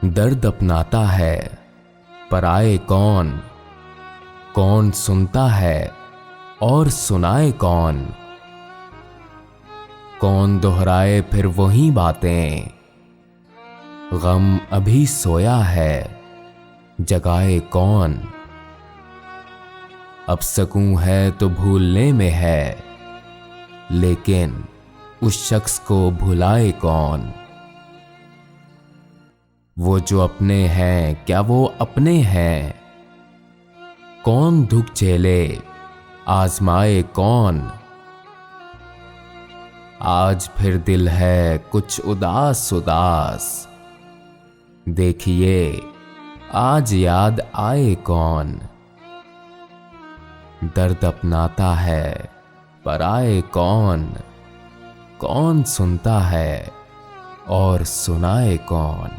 दर्द अपनाता है पर आए कौन, कौन सुनता है और सुनाए कौन, कौन दोहराए फिर वही बातें, गम अभी सोया है जगाए कौन। अब सकूं है तो भूलने में है, लेकिन उस शख्स को भुलाए कौन। वो जो अपने हैं क्या वो अपने हैं, कौन दुख झेले आजमाए कौन। आज फिर दिल है कुछ उदास उदास, देखिए आज याद आए कौन। दर्द अपनाता है पर आए कौन, कौन सुनता है और सुनाए कौन।